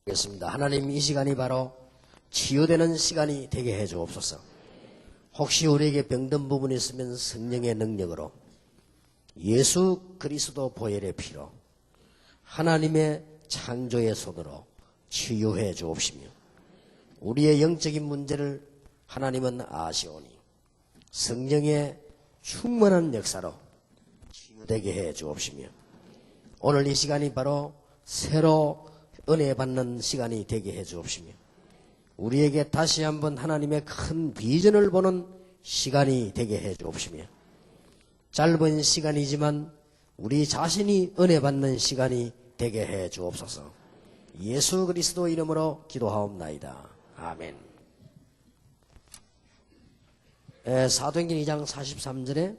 겠습니다. 하나님, 이 시간이 바로 치유되는 시간이 되게 해 주옵소서. 혹시 우리에게 병든 부분이 있으면 성령의 능력으로, 예수 그리스도 보혈의 피로, 하나님의 창조의 손으로 치유해 주옵시며, 우리의 영적인 문제를 하나님은 아시오니 성령의 충만한 역사로 치유되게 해 주옵시며, 오늘 이 시간이 바로 새로 은혜 받는 시간이 되게 해 주옵시며, 우리에게 다시 한번 하나님의 큰 비전을 보는 시간이 되게 해 주옵시며, 짧은 시간이지만 우리 자신이 은혜 받는 시간이 되게 해 주옵소서. 예수 그리스도 이름으로 기도하옵나이다. 아멘. 사도행전 2장 43절에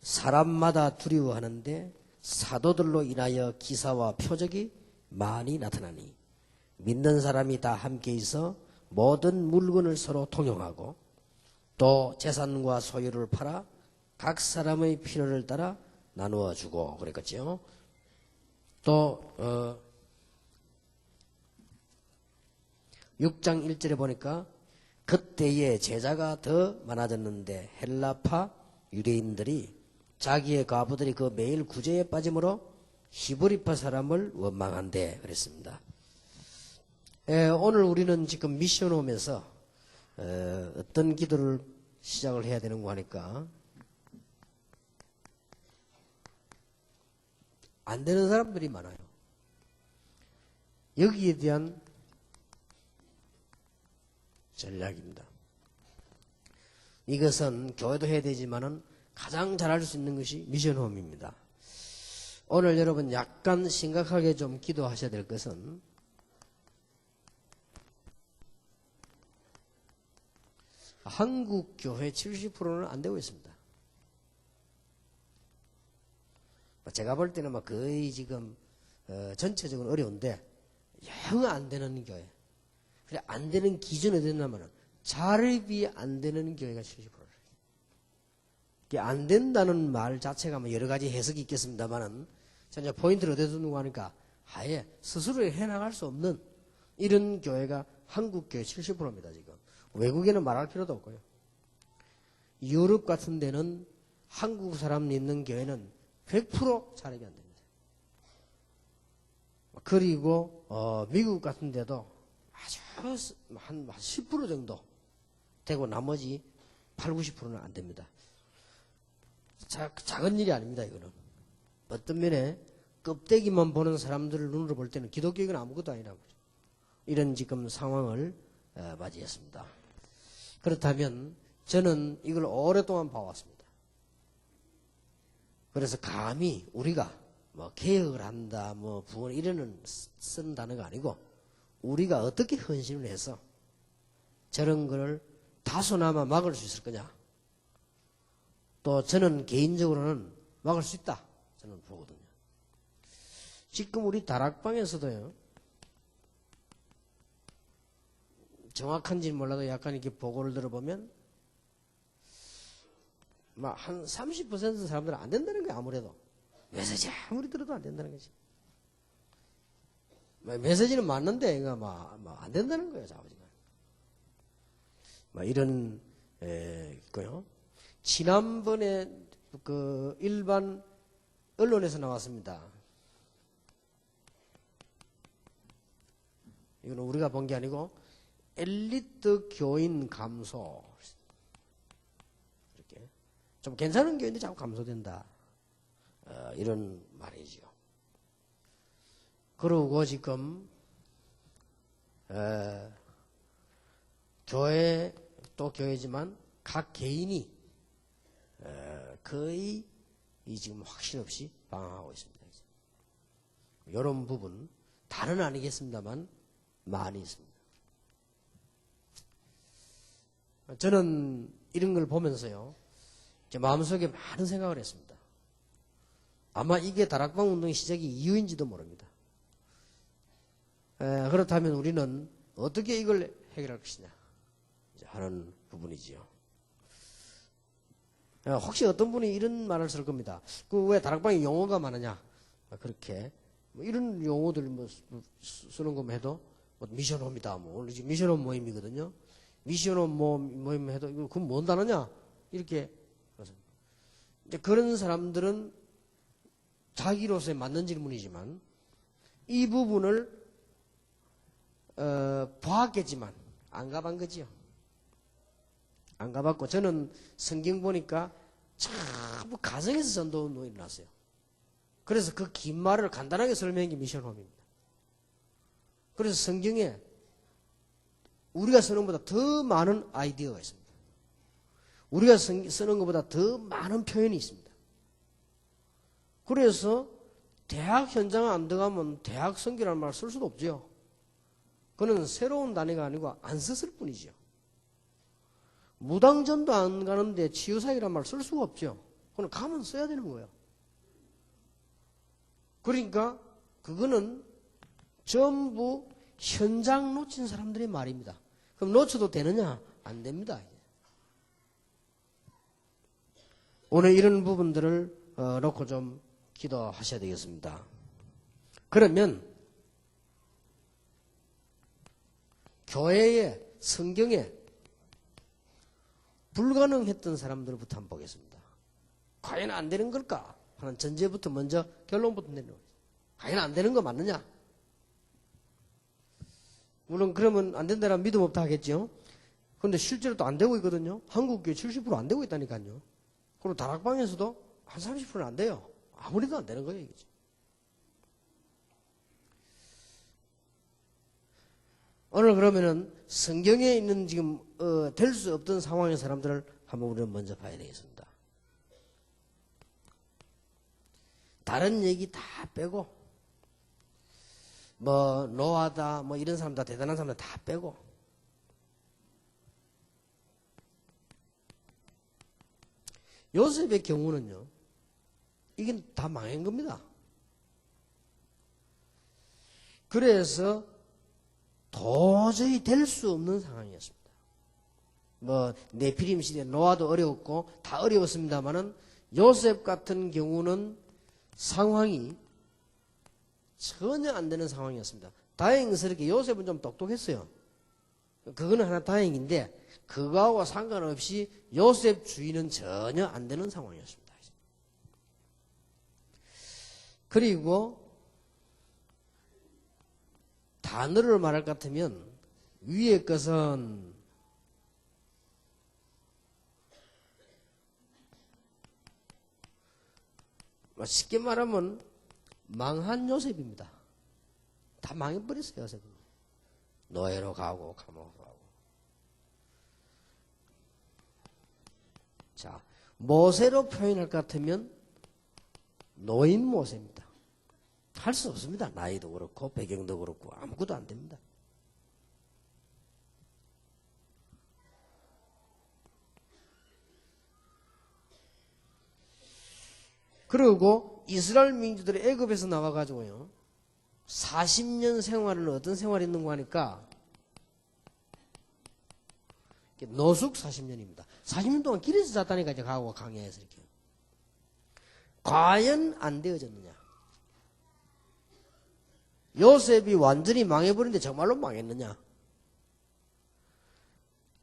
사람마다 두려워하는데 사도들로 인하여 기사와 표적이 많이 나타나니 믿는 사람이 다 함께 있어 모든 물건을 서로 통용하고 또 재산과 소유를 팔아 각 사람의 필요를 따라 나누어 주고 그랬겠죠. 또 6장 1절에 보니까 그때에 제자가 더 많아졌는데 헬라파 유대인들이 자기의 과부들이 그 매일 구제에 빠짐으로 히브리파 사람을 원망한대 그랬습니다. 오늘 우리는 지금 미션 홈에서 어떤 기도를 시작을 해야 되는 거 하니까 안 되는 사람들이 많아요. 여기에 대한 전략입니다. 이것은 교회도 해야 되지만은 가장 잘할 수 있는 것이 미션홈입니다. 오늘 여러분 약간 심각하게 좀 기도하셔야 될 것은 한국 교회 70%는 안 되고 있습니다. 제가 볼 때는 거의 지금 전체적으로 어려운데 영 안 되는 교회. 그래 안 되는 기준이 어디 있냐면은 자립이 안 되는 교회가 70%. 안 된다는 말 자체가 뭐 여러 가지 해석이 있겠습니다만은, 자, 이제 포인트를 어디서 두고 하니까, 아예 스스로 해나갈 수 없는 이런 교회가 한국 교회 70%입니다, 지금. 외국에는 말할 필요도 없고요. 유럽 같은 데는 한국 사람이 있는 교회는 100% 자립이 안 됩니다. 그리고, 미국 같은 데도 아주 한 10% 정도 되고 나머지 8, 90%는 안 됩니다. 작은 일이 아닙니다, 이거는. 어떤 면에 껍데기만 보는 사람들을 눈으로 볼 때는 기독교는 아무것도 아니라고. 이런 지금 상황을 맞이했습니다. 그렇다면 저는 이걸 오랫동안 봐왔습니다. 그래서 감히 우리가 뭐 개혁을 한다, 뭐 부흥 이런 쓰는 단어가 아니고 우리가 어떻게 헌신을 해서 저런 걸 다소나마 막을 수 있을 거냐. 또 저는 개인적으로는 막을 수 있다. 저는 보거든요. 지금 우리 다락방에서도요. 정확한지는 몰라도 약간 이렇게 보고를 들어보면 막 한 30% 사람들은 안 된다는 거예요. 아무래도. 메시지 아무리 들어도 안 된다는 거지. 메시지는 맞는데 이거 막 안 된다는 거예요. 아버지가. 이런 있고요. 지난번에 그 일반 언론에서 나왔습니다. 이거는 우리가 본 게 아니고 엘리트 교인 감소. 이렇게 좀 괜찮은 교인들 자꾸 감소된다. 이런 말이죠. 그러고 지금 교회 또 교회지만 각 개인이 거의 지금 확신 없이 방황하고 있습니다. 이런 부분 다는 아니겠습니다만 많이 있습니다. 저는 이런 걸 보면서요, 제 마음속에 많은 생각을 했습니다. 아마 이게 다락방 운동의 시작이 이유인지도 모릅니다. 그렇다면 우리는 어떻게 이걸 해결할 것이냐 하는 부분이지요. 혹시 어떤 분이 이런 말을 쓸 겁니다. 그 왜 다락방에 용어가 많으냐? 그렇게 뭐 이런 용어들 뭐 쓰는 것만 해도 뭐 미션홈이다. 뭐 오늘 지금 미션홈 모임이거든요. 미션홈 모임 해도 이거 그건 뭔 단어냐? 이렇게 이제 그런 사람들은 자기로서에 맞는 질문이지만 이 부분을 보았겠지만 안 가본 거지요. 안 가봤고 저는 성경 보니까 전부 가정에서 전도 운동이 일어났어요. 그래서 그 긴 말을 간단하게 설명한 게 미션홈입니다. 그래서 성경에 우리가 쓰는 것보다 더 많은 아이디어가 있습니다. 우리가 쓰는 것보다 더 많은 표현이 있습니다. 그래서 대학 현장에 안 들어가면 대학 선교라는 말 쓸 수도 없죠. 그는 새로운 단어가 아니고 안 썼을 뿐이죠. 무당전도 안 가는데 치유사역이라는 말 쓸 수가 없죠. 그건 가면 써야 되는 거예요. 그러니까 그거는 전부 현장 놓친 사람들의 말입니다. 그럼 놓쳐도 되느냐? 안 됩니다. 오늘 이런 부분들을 놓고 좀 기도하셔야 되겠습니다. 그러면 교회에 성경에 불가능했던 사람들부터 한번 보겠습니다. 과연 안 되는 걸까? 하는 전제부터 먼저 결론부터 내는 거예요. 과연 안 되는 거 맞느냐? 물론 그러면 안 된다면 믿음 없다 하겠죠. 그런데 실제로 또 안 되고 있거든요. 한국교회 70% 안 되고 있다니까요. 그리고 다락방에서도 한 30%는 안 돼요. 아무래도 안 되는 거예요. 이거지. 오늘 그러면은 성경에 있는 지금 될 수 없던 상황의 사람들을 한번 우리는 먼저 봐야 되겠습니다. 다른 얘기 다 빼고 뭐 노아다 뭐 이런 사람들 대단한 사람들 다 빼고 요셉의 경우는요. 이게 다 망한 겁니다. 그래서 도저히 될 수 없는 상황이었습니다. 뭐 네피림 시대 노아도 어려웠고 다 어려웠습니다만은 요셉 같은 경우는 상황이 전혀 안 되는 상황이었습니다. 다행스럽게 요셉은 좀 똑똑했어요. 그거는 하나 다행인데 그거하고 상관없이 요셉 주의는 전혀 안 되는 상황이었습니다. 그리고 단어를 말할 것 같으면 위의 것은 쉽게 말하면 망한 요셉입니다. 다 망해버렸어요. 요셉은. 노예로 가고 감옥으로 가고. 자, 모세로 표현할 것 같으면 노인 모세입니다. 할 수 없습니다. 나이도 그렇고 배경도 그렇고 아무것도 안 됩니다. 그리고 이스라엘 민족들이 애굽에서 나와가지고요 40년 생활은 어떤 생활이 있는가 하니까 노숙 40년입니다. 40년 동안 길에서 잤다니까 이제 가고 강야에서 이렇게. 과연 안 되어졌느냐? 요셉이 완전히 망해버렸는데 정말로 망했느냐?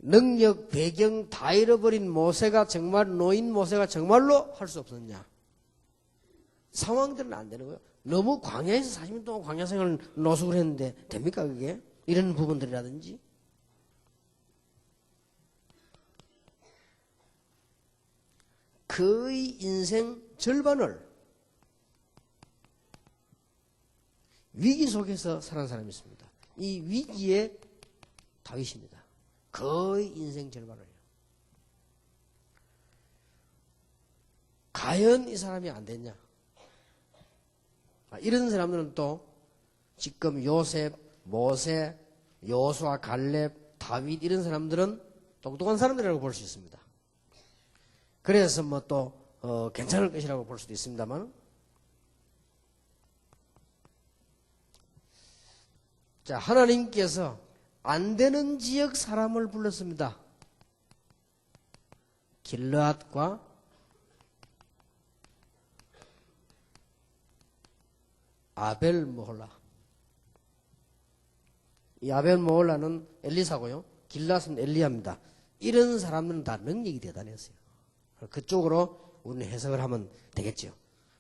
능력, 배경 다 잃어버린 모세가 정말 노인 모세가 정말로 할 수 없었냐? 상황들은 안 되는 거예요. 너무 광야에서 40년 동안 광야 생활을 노숙을 했는데 됩니까 그게? 이런 부분들이라든지. 거의 인생 절반을 위기 속에서 살아온 사람이 있습니다. 이 위기에 다윗입니다. 거의 인생 절반을요. 과연 이 사람이 안 됐냐? 이런 사람들은 또 지금 요셉, 모세, 여호수아, 갈렙, 다윗 이런 사람들은 똑똑한 사람들이라고 볼 수 있습니다. 그래서 뭐 또 괜찮을 것이라고 볼 수도 있습니다만, 자 하나님께서 안 되는 지역 사람을 불렀습니다. 길르앗과 아벨 모홀라. 이 아벨 모홀라는 엘리사고요. 길랏은 엘리야입니다. 이런 사람들은 다 능력이 대단했어요. 그쪽으로 우리는 해석을 하면 되겠죠.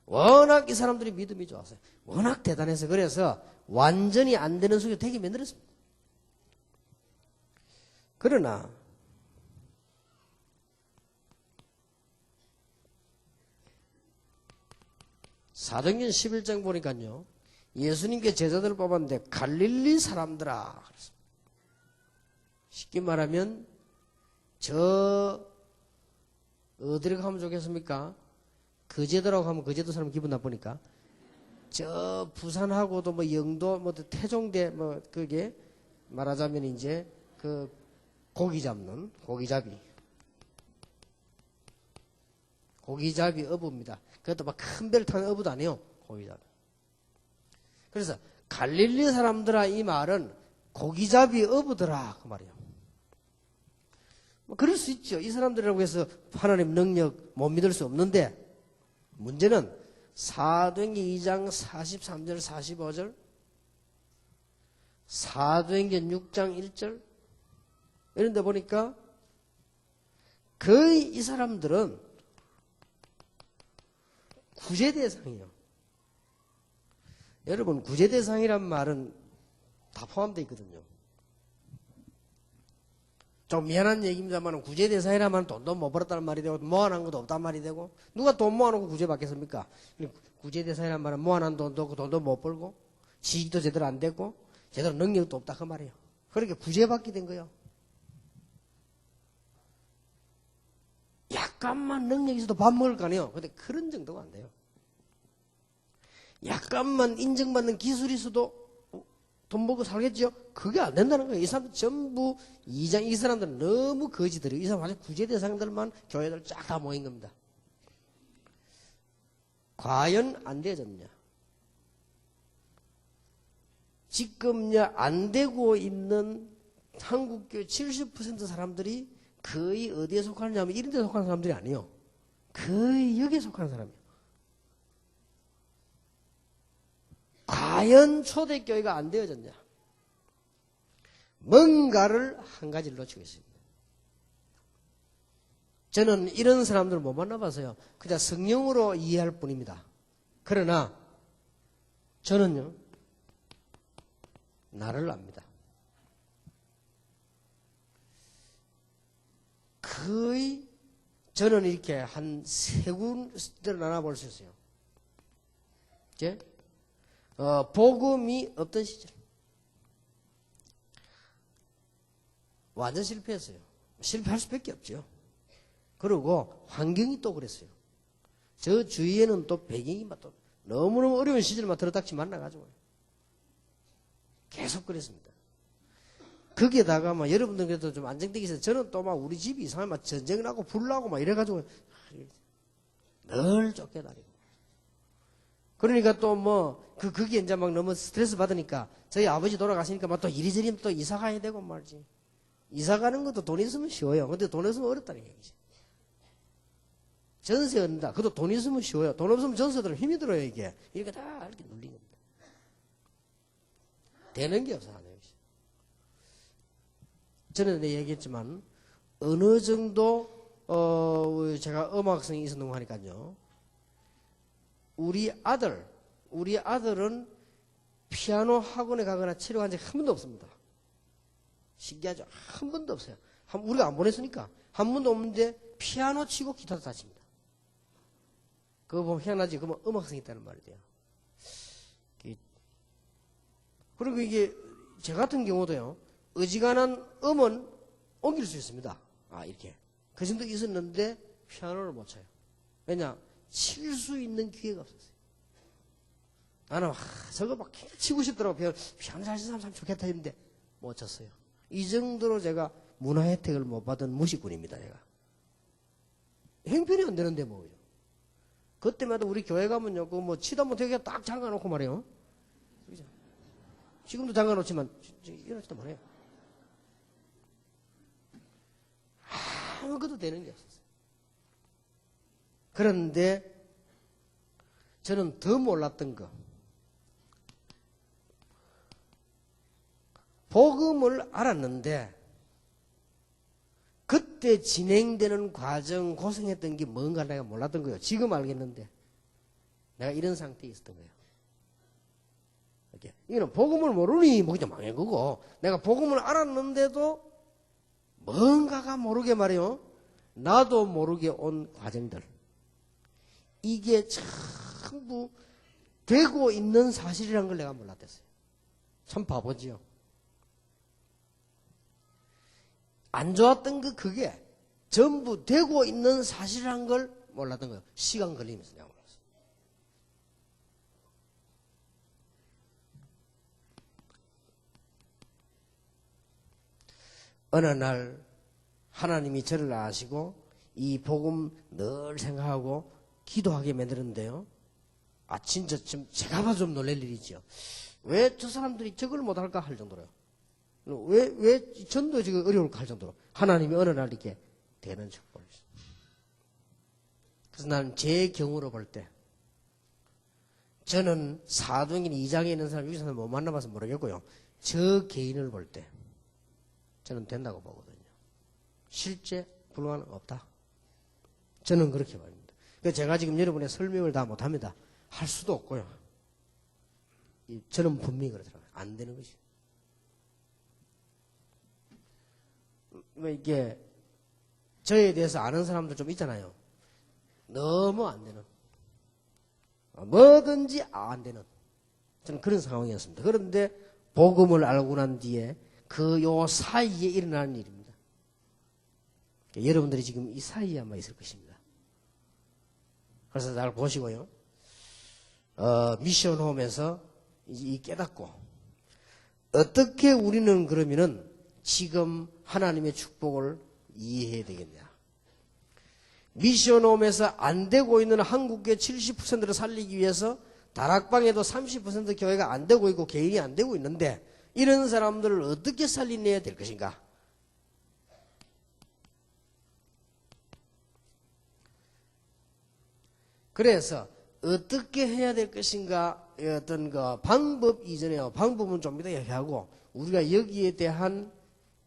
워낙 이 사람들이 믿음이 좋았어요. 워낙 대단해서 그래서 완전히 안 되는 속에 되게 만들었습니다. 그러나 사도행전 11장 보니까요. 예수님께 제자들을 뽑았는데 갈릴리 사람들아. 쉽게 말하면 저 어디로 가면 좋겠습니까? 거제도라고 하면 거제도 사람 기분 나쁘니까 저 부산하고도 뭐 영도 뭐 태종대 뭐 그게 말하자면 이제 그 고기 잡는 고기잡이 어부입니다. 그것도 막 큰 배를 타는 어부도 아니에요. 고기잡이. 그래서 갈릴리 사람들아 이 말은 고기잡이 어부더라 그 말이에요. 뭐 그럴 수 있죠. 이 사람들이라고 해서 하나님 능력 못 믿을 수 없는데 문제는 사도행전 2장 43절 45절 사도행전 6장 1절 이런 데 보니까 거의 이 사람들은 구제 대상이에요. 여러분 구제 대상이란 말은 다 포함되어 있거든요. 좀 미안한 얘기입니다만 구제 대상이라면 돈도 못 벌었다는 말이 되고 모아놓은 것도 없단 말이 되고 누가 돈 모아놓고 구제 받겠습니까? 구제 대상이란 말은 모아놓은 돈도 없고 돈도 못 벌고 지식도 제대로 안 되고 제대로 능력도 없다 그 말이에요. 그렇게 구제받게 된 거예요. 약간만 능력이 있어도 밥 먹을 거 아니에요. 근데 그런 정도가 안 돼요. 약간만 인정받는 기술이 있어도 돈 벌고 살겠죠? 그게 안 된다는 거예요. 이 사람들 전부 이 사람들은 너무 거지들이에요. 이 사람 아주 구제 대상들만 교회들 쫙 다 모인 겁니다. 과연 안 되어졌냐? 지금 안 되고 있는 한국교회 70% 사람들이 거의 어디에 속하느냐면 이런 데 속하는 사람들이 아니에요. 거의 여기에 속하는 사람이에요. 과연 초대교회가 안 되어졌냐? 뭔가를 한 가지를 놓치고 있습니다. 저는 이런 사람들을 못 만나봐서요. 그냥 성령으로 이해할 뿐입니다. 그러나 저는요. 나를 압니다. 거의 저는 이렇게 한 세 군데로 나눠볼 수 있어요. 이제 복음이 없던 시절 완전 실패했어요. 실패할 수밖에 없죠. 그리고 환경이 또 그랬어요. 저 주위에는 또 배경이 막 또 너무너무 어려운 시절만 들어닥치 만나가지고 계속 그랬습니다. 거기에다가 막 여러분들 그래도 좀 안정되기 위해서 저는 또 막 우리 집이 이상하게 막 전쟁 나고 불 나고 막 이래가지고 늘 쫓겨다니고. 그러니까 또 뭐 거기에 이제 막 너무 스트레스 받으니까 저희 아버지 돌아가시니까 막 또 이리저리 또 이사 가야 되고 말이지. 이사 가는 것도 돈 있으면 쉬워요. 근데 돈 없으면 어렵다는 얘기지. 전세 얻는다. 그것도 돈 있으면 쉬워요. 돈 없으면 전세 들으면 힘이 들어요, 이게. 이렇게 다 이렇게 눌린 겁니다. 되는 게 없어, 하나님. 전에 얘기했지만, 어느 정도, 제가 음악성이 있었는 거 하니까요. 우리 아들은 피아노 학원에 가거나 치료한 적이 한 번도 없습니다. 신기하죠? 한 번도 없어요. 우리가 안 보냈으니까. 한 번도 없는데, 피아노 치고 기타도 다 칩니다. 그거 보면 희한하지? 그러면 음악성이 있다는 말이 돼요. 그리고 이게, 제 같은 경우도요, 어지간한 음은 옮길 수 있습니다. 이렇게. 그 정도 있었는데, 피아노를 못 쳐요. 왜냐? 칠 수 있는 기회가 없었어요. 나는, 저거 막 치고 싶더라고. 피아노 잘 치는 사람 참 좋겠다 했는데, 못 쳤어요. 이 정도로 제가 문화 혜택을 못 받은 무식꾼입니다, 제가. 형편이 안 되는데 뭐요. 그때마다 우리 교회 가면요, 치다 못하게 딱 잠가놓고 말이에요. 그죠? 지금도 잠가놓지만, 이러지도 못해요. 아무것도 되는 게 없었어요. 그런데, 저는 더 몰랐던 거. 복음을 알았는데 그때 진행되는 과정 고생했던 게 뭔가 내가 몰랐던 거예요. 지금 알겠는데 내가 이런 상태에 있었던 거예요. 이렇게. 이거는 복음을 모르니 뭐 그냥 망한 거고 내가 복음을 알았는데도 뭔가가 모르게 말이요. 나도 모르게 온 과정들. 이게 전부 되고 있는 사실이라는 걸 내가 몰랐댔어요. 참 바보지요. 안 좋았던 그게 전부 되고 있는 사실이라는 걸 몰랐던 거예요. 시간 걸리면서 내가 몰랐어요. 어느 날 하나님이 저를 아시고 이 복음 늘 생각하고 기도하게 만드는데요. 아 진짜 좀 제가 봐도 좀 놀랄 일이죠. 왜 저 사람들이 저걸 못할까 할 정도로요. 왜 전도 지금 어려울까 할 정도로 하나님이 어느 날 이렇게 되는 축복을 주셨어요. 그래서 나는 제 경우로 볼 때 저는 사도행전 2장에 있는 사람 여기서 못 만나봐서 모르겠고요. 저 개인을 볼 때 저는 된다고 보거든요. 실제 불가능 없다. 저는 그렇게 봅니다. 그러니까 제가 지금 여러분의 설명을 다 못합니다. 할 수도 없고요. 저는 분명히 그러더라고요. 안 되는 것이. 이게 저에 대해서 아는 사람들 좀 있잖아요. 너무 안 되는. 뭐든지 안 되는. 저는 그런 상황이었습니다. 그런데 복음을 알고 난 뒤에 그 요 사이에 일어나는 일입니다. 여러분들이 지금 이 사이에 아마 있을 것입니다. 그래서 잘 보시고요. 미션홈에서 이 깨닫고 어떻게 우리는 그러면은 지금 하나님의 축복을 이해해야 되겠냐. 미션홈에서 안 되고 있는 한국의 70%를 살리기 위해서 다락방에도 30% 교회가 안 되고 있고 개인이 안 되고 있는데 이런 사람들을 어떻게 살려내야 될 것인가. 그래서 어떻게 해야 될 것인가 어떤 그 방법 이전에 방법은 좀 이따 얘기하고 우리가 여기에 대한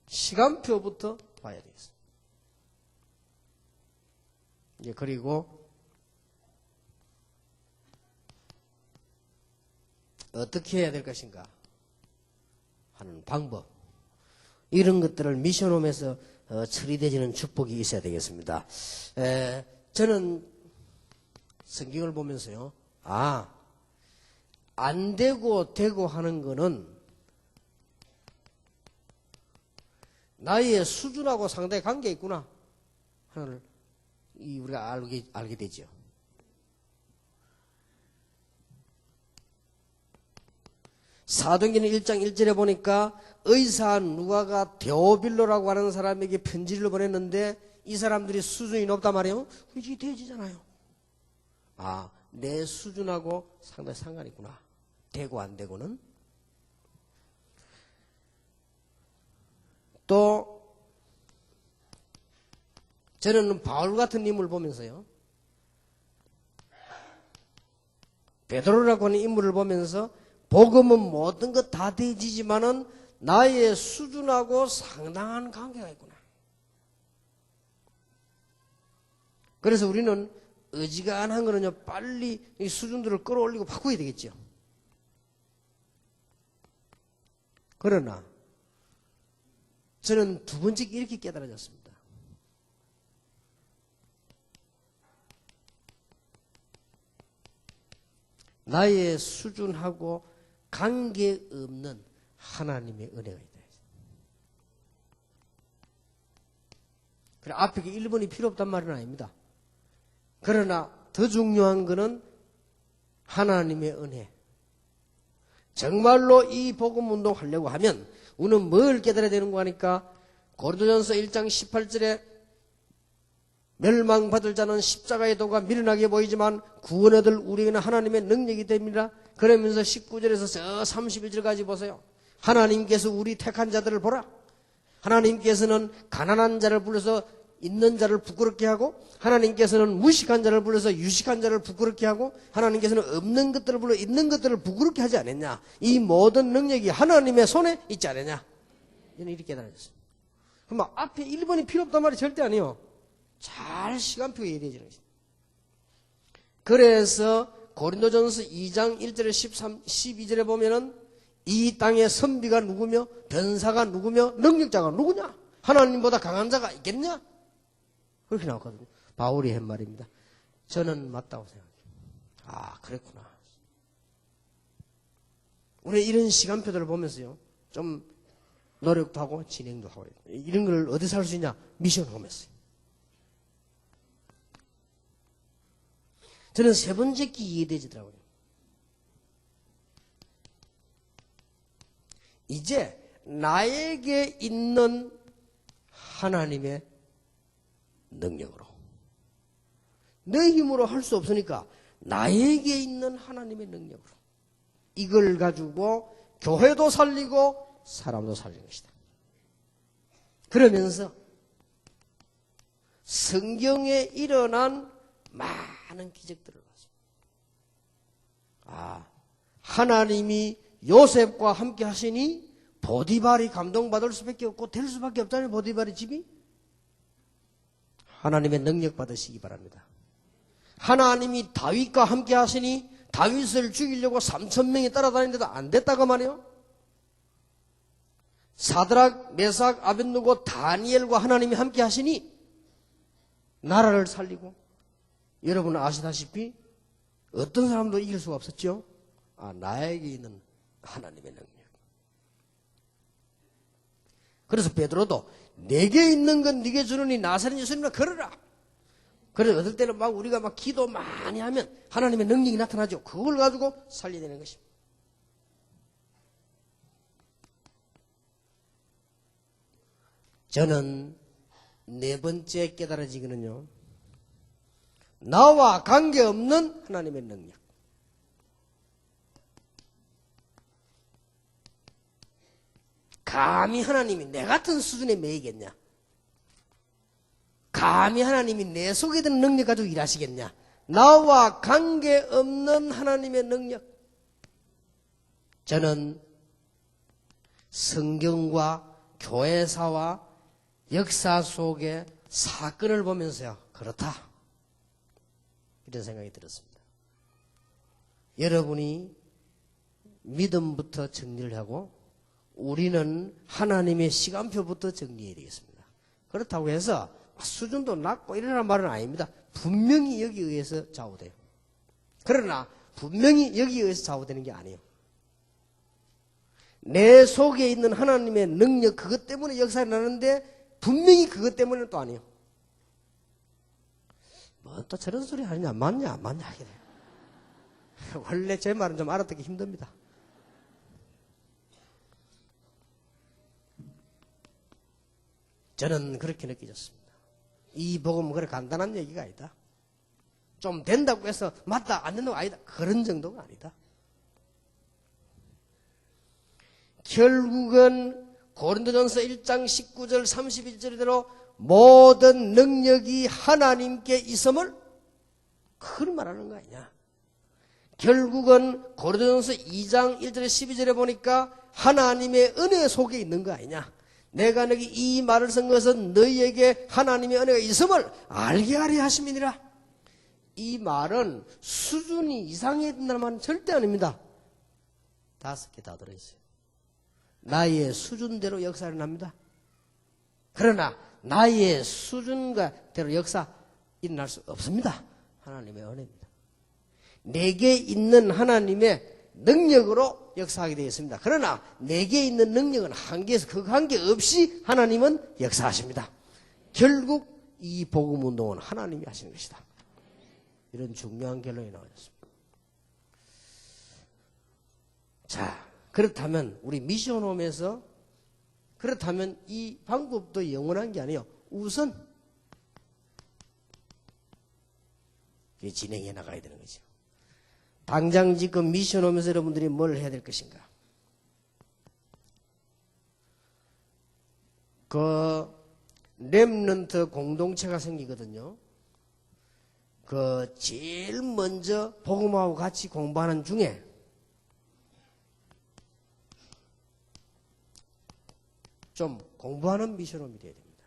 시간표부터 봐야 되겠습니다. 이제 그리고 어떻게 해야 될 것인가 하는 방법 이런 것들을 미션홈에서 처리되지는 축복이 있어야 되겠습니다. 저는 성경을 보면서요. 안 되고 되고 하는 거는 나의 수준하고 상당히 관계 있구나 하나를 우리가 알게 되죠. 사도행전 1장 1절에 보니까 의사 누가가 데오빌로라고 하는 사람에게 편지를 보냈는데 이 사람들이 수준이 높단 말이에요. 우리 돼지잖아요. 내 수준하고 상당히 상관이 있구나. 되고 안 되고는. 또 저는 바울 같은 인물을 보면서요. 베드로라고 하는 인물을 보면서 복음은 모든 것 다 되지만은 나의 수준하고 상당한 관계가 있구나. 그래서 우리는 어지간한 거는요, 빨리 이 수준들을 끌어올리고 바꿔야 되겠죠. 그러나 저는 두 번째 이렇게 깨달아졌습니다. 나의 수준하고 관계없는 하나님의 은혜가 있다. 그래, 앞에 1번이 필요 없단 말은 아닙니다. 그러나 더 중요한 것은 하나님의 은혜. 정말로 이 복음 운동 하려고 하면 우리는 뭘 깨달아야 되는 거 하니까 고린도전서 1장 18절에 멸망받을 자는 십자가의 도가 미련하게 보이지만 구원 얻을 우리에게는 하나님의 능력이 됩니다. 그러면서 19절에서 저 31절까지 보세요. 하나님께서 우리 택한 자들을 보라. 하나님께서는 가난한 자를 불러서 있는 자를 부끄럽게 하고 하나님께서는 무식한 자를 불러서 유식한 자를 부끄럽게 하고 하나님께서는 없는 것들을 불러 있는 것들을 부끄럽게 하지 않았냐. 이 모든 능력이 하나님의 손에 있지 않느냐. 저는 이렇게 깨달아졌어요. 그럼 앞에 1번이 필요 없단 말이 절대 아니에요. 잘 시간표가 이해되지는 것입니다. 그래서 고린도전서 2장 1절에 13, 12절에 보면은 이 땅의 선비가 누구며 변사가 누구며 능력자가 누구냐? 하나님보다 강한 자가 있겠냐? 그렇게 나왔거든요. 바울이 한 말입니다. 저는 맞다고 생각해요. 아, 그랬구나. 우리 이런 시간표들을 보면서요, 좀 노력도 하고 진행도 하고 이런 걸 어디서 할 수 있냐? 미션 홈에서. 저는 세 번째 끼 이해되지더라고요. 이제 나에게 있는 하나님의 능력으로, 내 힘으로 할 수 없으니까 나에게 있는 하나님의 능력으로 이걸 가지고 교회도 살리고 사람도 살리는 것이다. 그러면서 성경에 일어난 많은 기적들을 봤습니다. 아, 하나님이 요셉과 함께 하시니 보디발이 감동받을 수밖에 없고 될 수밖에 없잖아요. 보디발의 집이. 하나님의 능력 받으시기 바랍니다. 하나님이 다윗과 함께 하시니 다윗을 죽이려고 3,000명이 따라다니는데도 안 됐다고 말이에요. 사드락, 메삭, 아벳느고, 다니엘과 하나님이 함께 하시니 나라를 살리고, 여러분은 아시다시피 어떤 사람도 이길 수가 없었죠. 아, 나에게 있는 하나님의 능력. 그래서 베드로도 내게 있는 건 네게 주느니 나사렛 예수님이라 걸어라. 그래서 어떨 때는 막 우리가 막 기도 많이 하면 하나님의 능력이 나타나죠. 그걸 가지고 살려야 되는 것입니다. 저는 네 번째 깨달아지기는요, 나와 관계없는 하나님의 능력. 감히 하나님이 내 같은 수준에 매이겠냐? 감히 하나님이 내 속에 드는 능력 가지고 일하시겠냐? 나와 관계없는 하나님의 능력. 저는 성경과 교회사와 역사 속의 사건을 보면서요, 그렇다, 이런 생각이 들었습니다. 여러분이 믿음부터 정리를 하고 우리는 하나님의 시간표부터 정리해야 되겠습니다. 그렇다고 해서 수준도 낮고 이러란 말은 아닙니다. 분명히 여기에 의해서 좌우돼요. 그러나 분명히 여기에 의해서 좌우되는 게 아니에요. 내 속에 있는 하나님의 능력, 그것 때문에 역사가 나는데 분명히 그것 때문에는 또 아니에요. 뭐 또 저런 소리 하느냐, 맞냐 안 맞냐 하게 돼요. 원래 제 말은 좀 알아듣기 힘듭니다. 저는 그렇게 느껴졌습니다. 이 복음은 그렇게 간단한 얘기가 아니다. 좀 된다고 해서 맞다 안 된다고 아니다, 그런 정도가 아니다. 결국은 고린도전서 1장 19절 31절대로 모든 능력이 하나님께 있음을 그걸 말하는 거 아니냐. 결국은 고린도전서 2장 1절에 12절에 보니까 하나님의 은혜 속에 있는 거 아니냐. 내가 너희 이 말을 쓴 것은 너희에게 하나님의 은혜가 있음을 알게 하려 하심이니라. 이 말은 수준이 이상해야 된다는 말은 절대 아닙니다. 5개 다 들어있어요. 나의 수준대로 역사를 합니다. 그러나 나의 수준대로 역사 일어날 수 없습니다. 하나님의 은혜입니다. 내게 있는 하나님의 능력으로 역사하게 되어 있습니다. 그러나 내게 있는 능력은 한계에서 그 한계 없이 하나님은 역사하십니다. 결국 이 복음운동은 하나님이 하시는 것이다. 이런 중요한 결론이 나왔습니다. 자, 그렇다면 우리 미션홈에서 그렇다면 이 방법도 영원한 게 아니에요. 우선 진행해 나가야 되는 거죠. 당장 지금 미션홈에서 여러분들이 뭘 해야 될 것인가? 그 렘넌트 공동체가 생기거든요. 그 제일 먼저 복음하고 같이 공부하는 중에 좀 공부하는 미션홈이 되어야 됩니다.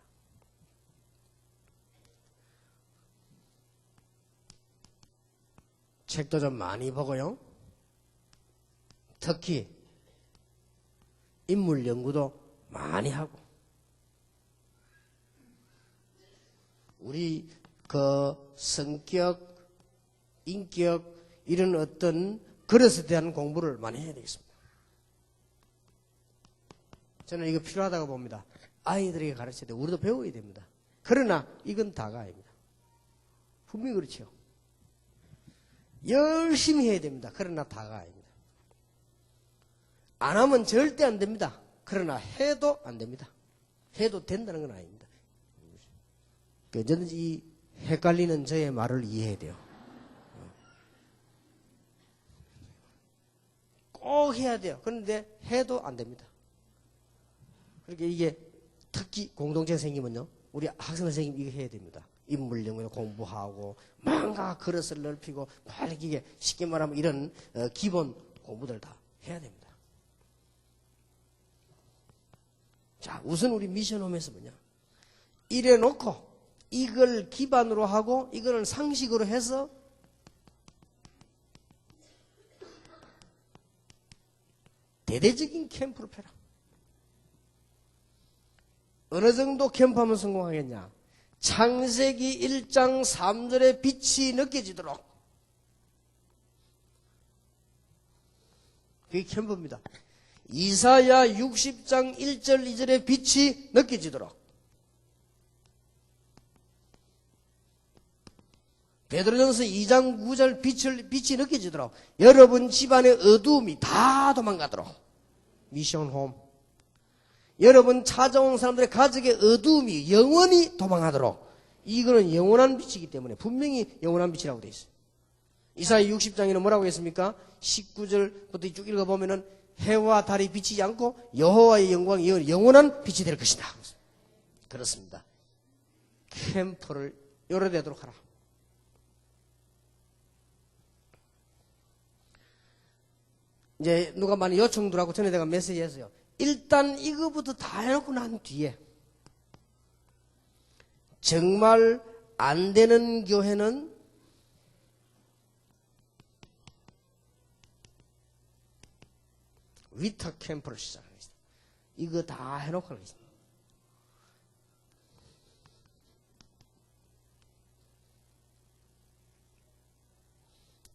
책도 좀 많이 보고요. 특히 인물 연구도 많이 하고 우리 그 성격, 인격 이런 어떤 그릇에 대한 공부를 많이 해야 되겠습니다. 저는 이거 필요하다고 봅니다. 아이들에게 가르쳐야 돼요. 우리도 배워야 됩니다. 그러나 이건 다가 아닙니다. 분명히 그렇죠. 열심히 해야 됩니다. 그러나 다가 아닙니다. 안 하면 절대 안 됩니다. 그러나 해도 안 됩니다. 해도 된다는 건 아닙니다. 언제든지 이 헷갈리는 저의 말을 이해해야 돼요. 꼭 해야 돼요. 그런데 해도 안 됩니다. 그러니까 이게 특히 공동체 생기면요. 우리 학생 선생님 이거 해야 됩니다. 인물 연구나 공부하고 뭔가 그릇을 넓히고 이게 쉽게 말하면 이런 기본 공부들 다 해야 됩니다. 자, 우선 우리 미션홈에서 뭐냐? 이래 놓고 이걸 기반으로 하고 이거는 상식으로 해서 대대적인 캠프를 펴라. 어느 정도 캠프하면 성공하겠냐? 창세기 1장 3절의 빛이 느껴지도록. 그게 캠프입니다. 이사야 60장 1절 2절의 빛이 느껴지도록. 베드로전서 2장 9절 빛이 느껴지도록. 여러분 집안의 어두움이 다 도망가도록. 미션 홈. 여러분 찾아온 사람들의 가족의 어두움이 영원히 도망하도록. 이거는 영원한 빛이기 때문에 분명히 영원한 빛이라고 되어 있어요. 이사야 60장에는 뭐라고 했습니까? 19절부터 쭉 읽어보면은 해와 달이 비치지 않고 여호와의 영광이 영원한 빛이 될 것이다. 그렇습니다. 캠프를 요래되도록 하라. 이제 누가 많이 요청들하고 전에 내가 메시지 했어요. 일단 이거부터 다 해놓고 난 뒤에 정말 안 되는 교회는 위탁 캠프를 시작하겠습니다. 이거 다 해놓고 하겠습니다.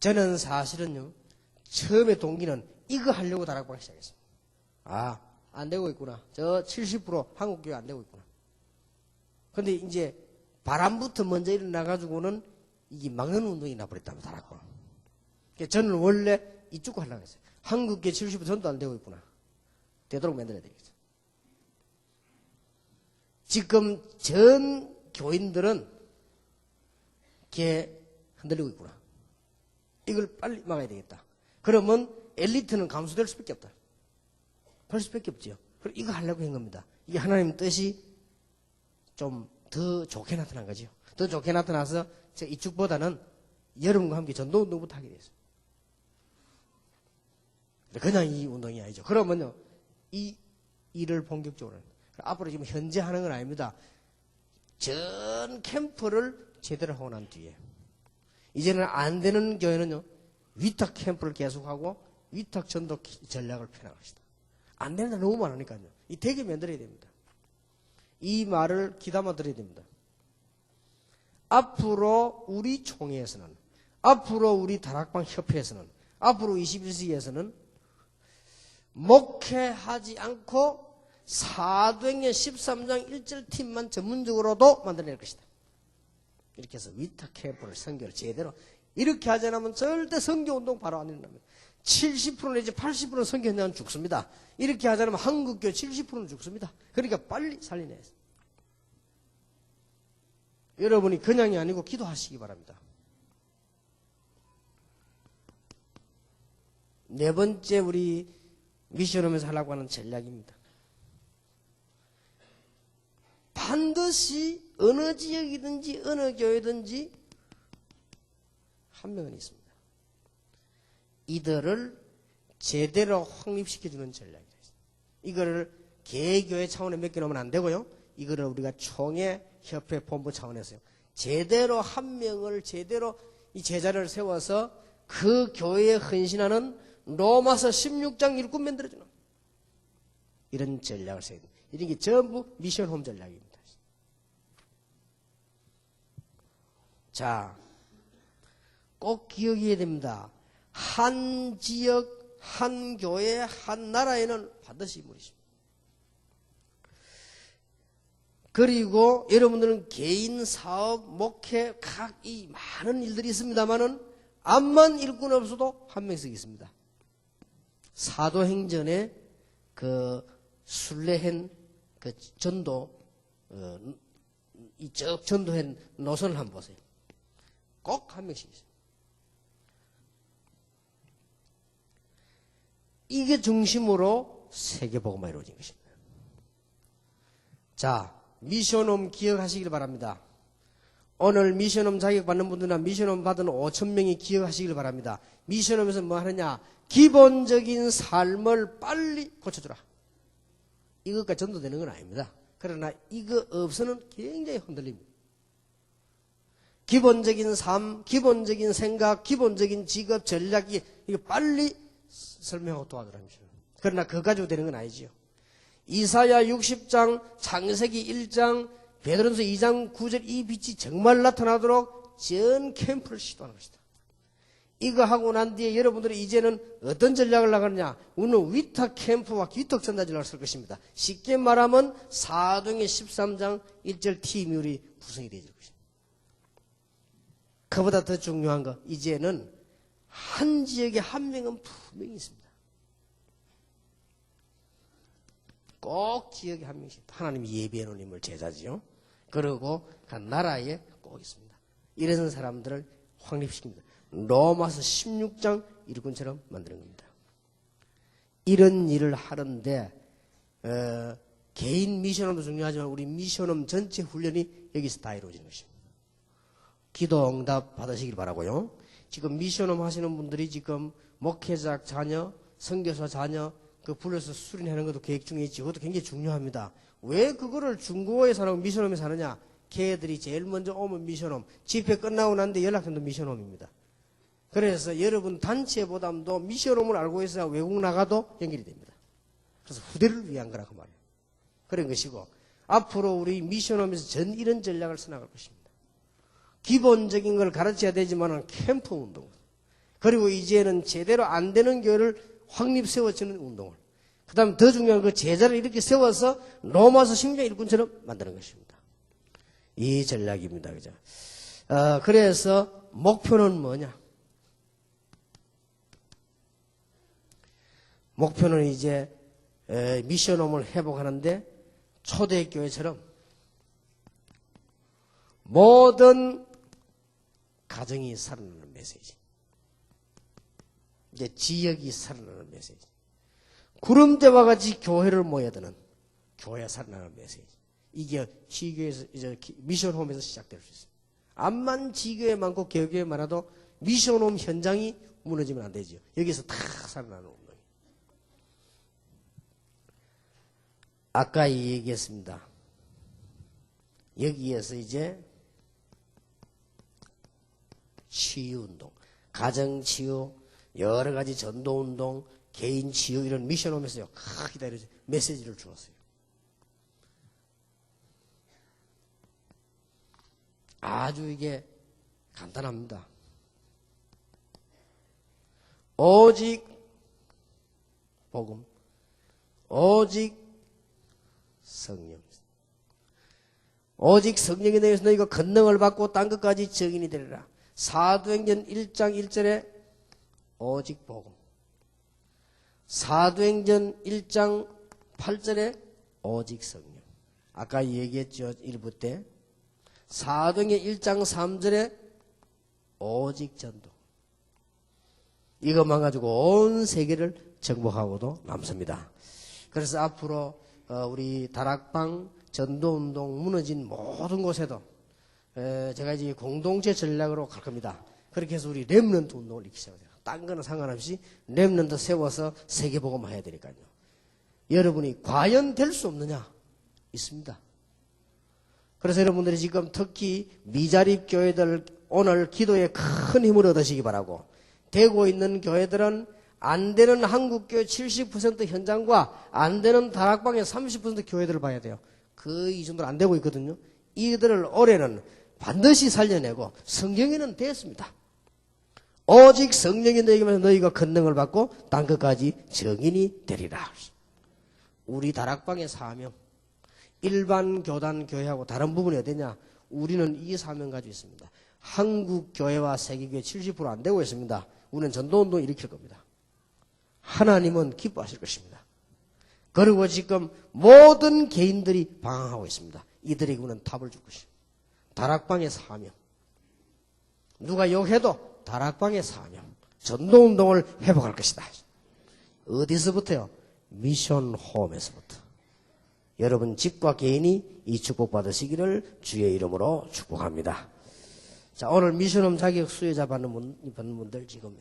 저는 사실은요, 처음에 동기는 이거 하려고 다락방 시작했습니다. 아, 안 되고 있구나. 저 70% 한국교회 안 되고 있구나. 근데 이제 바람부터 먼저 일어나가지고는 이게 막는 운동이 나버렸답니다, 다락방. 저는 원래 이쪽 하려고 했어요. 한국교회 70% 전도 안 되고 있구나. 되도록 만들어야 되겠죠. 지금 전 교인들은 걔 흔들리고 있구나. 이걸 빨리 막아야 되겠다. 그러면 엘리트는 감소될 수밖에 없다. 될 수밖에 없죠. 그리고 이거 하려고 한 겁니다. 이게 하나님 뜻이 좀 더 좋게 나타난 거죠. 더 좋게 나타나서 이쪽보다는 여러분과 함께 전도 운동부터 하게 됐어요. 그냥 이 운동이 아니죠. 그러면요, 이 일을 본격적으로 합니다. 앞으로 지금 현재 하는 건 아닙니다. 전 캠프를 제대로 하고 난 뒤에 이제는 안 되는 교회는요, 위탁 캠프를 계속하고 위탁 전도 전략을 펴나갑시다. 안 되는 데 너무 많으니까요. 이 되게 만들어야 됩니다. 이 말을 귀담아 들어야 됩니다. 앞으로 우리 총회에서는, 앞으로 우리 다락방 협회에서는, 앞으로 21세기에서는 목회하지 않고 사도행전 13장 1절 팀만 전문적으로도 만들어낼 것이다. 이렇게 해서 위탁 캠프를 선교를 제대로 이렇게 하지 않으면 절대 선교운동 바로 안 일어납니다. 70% 내지 80%는 선교운동은 죽습니다. 이렇게 하지 않으면 한국교회 70%는 죽습니다. 그러니까 빨리 살리내야 해요. 여러분이 그냥이 아니고 기도하시기 바랍니다. 네 번째 우리 미션홈에서 하려고 하는 전략입니다. 반드시 어느 지역이든지 어느 교회든지 한 명은 있습니다. 이들을 제대로 확립시켜주는 전략이다. 이거를 개교회 차원에 맡겨놓으면 안 되고요. 이거를 우리가 총회 협회 본부 차원에서요. 제대로 한 명을 제대로 이 제자를 세워서 그 교회에 헌신하는 로마서 16장 일꾼 만들어주는 이런 전략을 세워야 됩니다. 이런 게 전부 미션홈 전략입니다. 자, 꼭 기억해야 됩니다. 한 지역, 한 교회, 한 나라에는 반드시 인물이 있습니다. 그리고 여러분들은 개인 사업, 목회, 각 이 많은 일들이 있습니다만은 암만 일꾼 없어도 한 명씩 있습니다. 사도행전에 그 순례한 그 전도, 이쪽 전도한 노선을 한번 보세요. 꼭 한 명씩 있어요. 이게 중심으로 세계복음화 이루어진 것입니다. 자, 미션홈 기억하시길 바랍니다. 오늘 미션홈 자격 받는 분들이나 미션홈 받은 5,000명이 기억하시길 바랍니다. 미션홈에서 뭐 하느냐? 기본적인 삶을 빨리 고쳐주라. 이것까지 전도되는 건 아닙니다. 그러나 이거 없으면 굉장히 흔들립니다. 기본적인 삶, 기본적인 생각, 기본적인 직업, 전략이 이거 빨리 설명하고 도와주라. 그러나 그거 가지고 되는 건 아니지요. 이사야 60장, 창세기 1장, 베드로전서 2장 9절 이 빛이 정말 나타나도록 전 캠프를 시도하는 것이다. 이거 하고 난 뒤에 여러분들이 이제는 어떤 전략을 나가느냐? 우리는 위탁 캠프와 위탁 전달 전략을 쓸 것입니다. 쉽게 말하면 사도행전 13장 1절 팀이 구성이 되어질 것입니다. 그보다 더 중요한 거, 이제는 한 지역에 한 명은 분명히 있습니다. 꼭 지역에 한 명씩 하나님이 예비해 놓은 인물 제자지요. 그리고 그 나라에 꼭 있습니다. 이런 사람들을 확립시킵니다. 로마서 16장 일꾼처럼 만드는 겁니다. 이런 일을 하는데 개인 미션홈도 중요하지만 우리 미션홈 전체 훈련이 여기서 다 이루어지는 것입니다. 기도 응답 받으시길 바라고요. 지금 미션홈 하시는 분들이 지금 목회자 자녀, 선교사 자녀 그 불러서 수련하는 것도 계획 중에 있지. 그것도 굉장히 중요합니다. 왜 그거를 중고에 사는 미션홈에 사느냐? 걔들이 제일 먼저 오면 미션홈, 집회 끝나고 난데 연락선도 미션홈입니다. 그래서 여러분 단체 보담도 미션홈을 알고 있어야 외국 나가도 연결이 됩니다. 그래서 후대를 위한 거라고 말이에요. 그런 것이고 앞으로 우리 미션홈에서 전 이런 전략을 써나갈 것입니다. 기본적인 걸 가르쳐야 되지만 캠프 운동, 그리고 이제는 제대로 안 되는 교회를 확립 세워지는 운동을, 그 다음 더 중요한 그 제자를 이렇게 세워서 로마서 16장 일꾼처럼 만드는 것입니다. 이 전략입니다. 그죠? 그래서 목표는 뭐냐? 목표는 이제 미션홈을 회복하는데 초대교회처럼 모든 가정이 살아나는 메시지, 이제 지역이 살아나는 메시지, 구름대와 같이 교회를 모여야 되는 교회가 살아나는 메시지, 이게 지교에서 이제 미션홈에서 시작될 수 있어요. 암만 지교회 많고 개교회 많아도 미션홈 현장이 무너지면 안 되죠. 여기서 다 살아나는 운동이. 아까 얘기했습니다. 여기에서 이제 치유운동, 가정치유, 여러가지 전도운동, 개인치유 이런 미션홈에서요 크게 이런 메시지를 주었어요. 아주 이게 간단합니다. 오직 복음, 오직 성령, 오직 성령에 대해서 너희가 권능을 받고 딴 것까지 증인이 되리라. 사도행전 1장 1절에 오직 복음, 사도행전 1장 8절에 오직 성령. 아까 얘기했죠. 1부 때. 사도행전 1장 3절에 오직 전도. 이것만 가지고 온 세계를 정복하고도 남습니다. 그래서 앞으로 우리 다락방 전도운동 무너진 모든 곳에도 제가 이제 공동체 전략으로 갈 겁니다. 그렇게 해서 우리 렘넌트 운동을 일으키셔야 돼요. 딴 거는 상관없이 렘넌트 세워서 세계복음화 해야 되니까요. 여러분이 과연 될 수 없느냐? 있습니다. 그래서 여러분들이 지금 특히 미자립 교회들 오늘 기도에 큰 힘을 얻으시기 바라고, 되고 있는 교회들은 안 되는 한국교회 70% 현장과 안 되는 다락방의 30% 교회들을 봐야 돼요. 이 정도로 안 되고 있거든요. 이들을 올해는 반드시 살려내고 성경에는 되었습니다. 오직 성령이 너희에게만 너희가 권능을 받고 땅끝까지 증인이 되리라. 우리 다락방의 사명, 일반 교단 교회하고 다른 부분이 어디냐? 우리는 이 사명 가지고 있습니다. 한국 교회와 세계 교회 70% 안 되고 있습니다. 우리는 전도운동 일으킬 겁니다. 하나님은 기뻐하실 것입니다. 그리고 지금 모든 개인들이 방황하고 있습니다. 이들에게 우리는 답을 줄 것입니다. 다락방의 사명. 누가 욕해도 다락방의 사명. 전도운동을 회복할 것이다. 어디서부터요? 미션 홈에서부터. 여러분 집과 개인이 이 축복 받으시기를 주의 이름으로 축복합니다. 자, 오늘 미션홈 자격 수혜자 받는 분들 지금